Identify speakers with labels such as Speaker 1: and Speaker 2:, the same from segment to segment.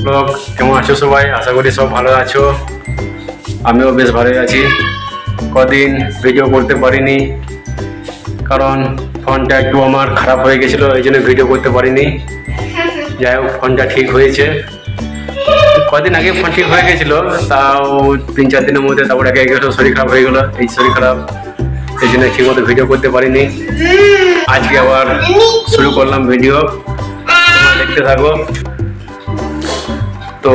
Speaker 1: Blog কেমন আছো সবাই? আশা করি সব ভালো আছো। আমিও বেশ ভালোই আছি। কদিন ভিডিও করতে পারিনি, কারণ ফোনটা একটু আমার খারাপ হয়ে গেছিলো, এই জন্য ভিডিও করতে পারিনি। যাই হোক, ফোনটা ঠিক হয়েছে। কদিন আগে ফোন ঠিক হয়ে গেছিলো, তাও 3-4 দিনের মধ্যে তারপর একে শরীর খারাপ হয়ে গেলো। এই শরীর খারাপ, এই জন্য ঠিক মতো ভিডিও করতে পারিনি। আজকে আবার শুরু করলাম ভিডিও, তোমরা দেখতে থাকো। তো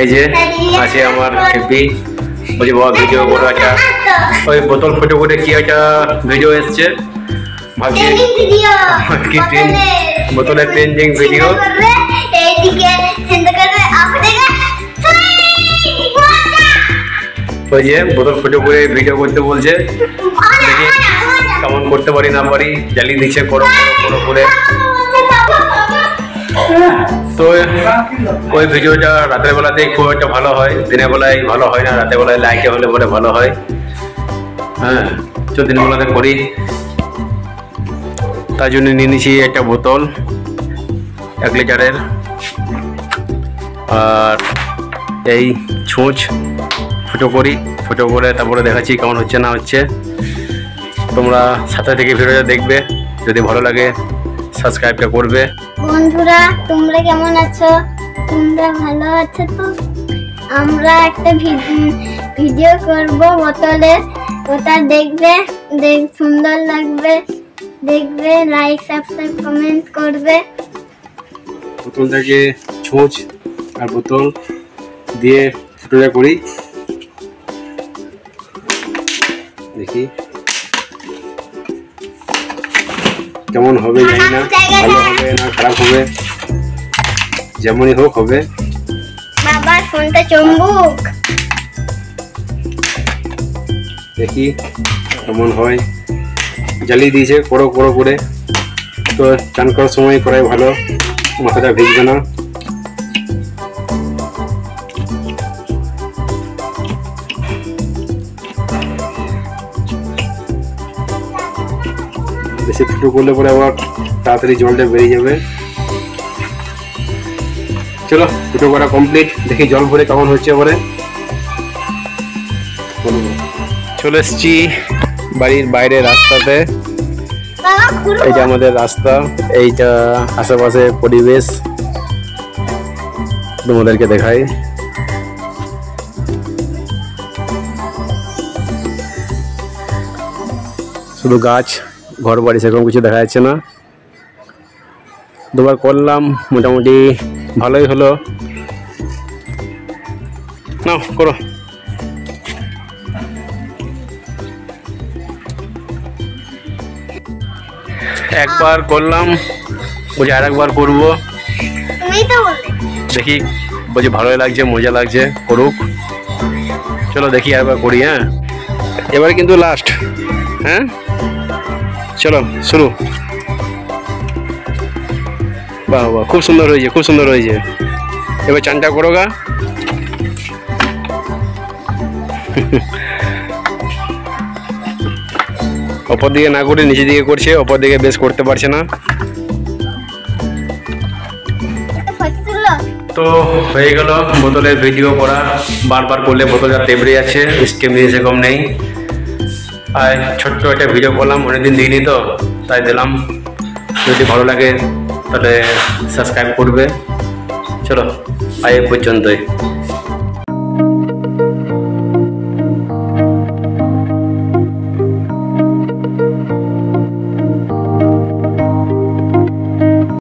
Speaker 1: এই যে আছে আমার হেপি, বলছি বাবা ভিডিও করো একটা, ওই বোতল ফুটে ফুটে কি একটা ভিডিও এসছে, ভাবছি বোতলের ট্রেন্ডিং ভিডিও। ওই যে বোতল ফুটে ফুটে ভিডিও করতে বলছে, দেখি কেমন করতে পারি না পারি। জ্বালিয়ে দিচ্ছে করো করো করো করে। তো ওই ভিডিওটা রাতের বেলাতেই খুব একটা ভালো হয়, দিনের বেলায় ভালো হয় না, রাতের বেলায় লাইটে হলে বলে ভালো হয়। হ্যাঁ, তো দিনের বেলাতে করি, তার জন্য নিয়ে নিয়েছি একটা বোতল 1 লিটারের, আর এই ছুঁচ ফুটো করি, ফুটো করে তারপরে দেখাচ্ছি কেমন হচ্ছে না হচ্ছে। তোমরা সাথে থেকে ভিডিওটা দেখবে, যদি ভালো লাগে সাবস্ক্রাইবটা করবে।
Speaker 2: বন্ধুরা তোমরা কেমন আছো? তোমরা ভালো আছো তো? আমরা একটা ভিডিও করব বোতলের, ওটা দেখবে, সুন্দর লাগবে, দেখবে, লাইক সাবস্ক্রাইব কমেন্ট করবে।
Speaker 1: বোতলটাকে ছুঁচ আর বোতল দিয়ে ফুটোটা করি, দেখি কেমন হবে। জানি না ভালো হবে না খারাপ হবে, যেমনই হোক হবে।
Speaker 2: বাবার ফোনটা চুম্বুক,
Speaker 1: দেখি কেমন হয়। জ্বালিয়ে দিয়েছে করো করো করে, তো চান করার সময় করাই ভালো, মাথাটা ভিজবে না। বেশি ফুটো করলে পরে আবার তাড়াতাড়ি জলটা বেরিয়ে যাবে। চলো, ফুটো করা কমপ্লিট, দেখি জল ভরে কেমন হচ্ছে পরে। চলে এসছি বাড়ির বাইরে রাস্তাতে, এইটা আমাদের রাস্তা, এইটা আশেপাশে পরিবেশ তোমাদেরকে দেখাই। শুধু গাছ, ঘর বাড়ি সেরকম কিছু দেখা যাচ্ছে না। দুবার করলাম, মোটামুটি ভালোই হলো। নাও করো। একবার করলাম, বলছি আর একবার করবো, দেখি বলছি ভালোই লাগছে, মজা লাগছে, করুক। চলো দেখি আরেকবার করি। হ্যাঁ, এবার কিন্তু লাস্ট। হ্যাঁ চলো শুরু। বাহ বাহ, খুব সুন্দর হয়েছে, খুব সুন্দর হয়েছে। এবার চানটা করো গা। অপর দিকে না করে নিচে দিকে করছে, অপর দিকে বেশ করতে পারছে না। তো হয়ে গেল বোতলের ভিডিও করা। বারবার করলে বোতলটা তেবড়ে যাচ্ছে, স্টেম দিয়ে সেরকম নেই। আর ছোট্ট একটা ভিডিও করলাম, অনেকদিন দিইনি তো তাই দিলাম। যদি ভালো লাগে তাহলে সাবস্ক্রাইব করবে। চলো আজ পর্যন্তই।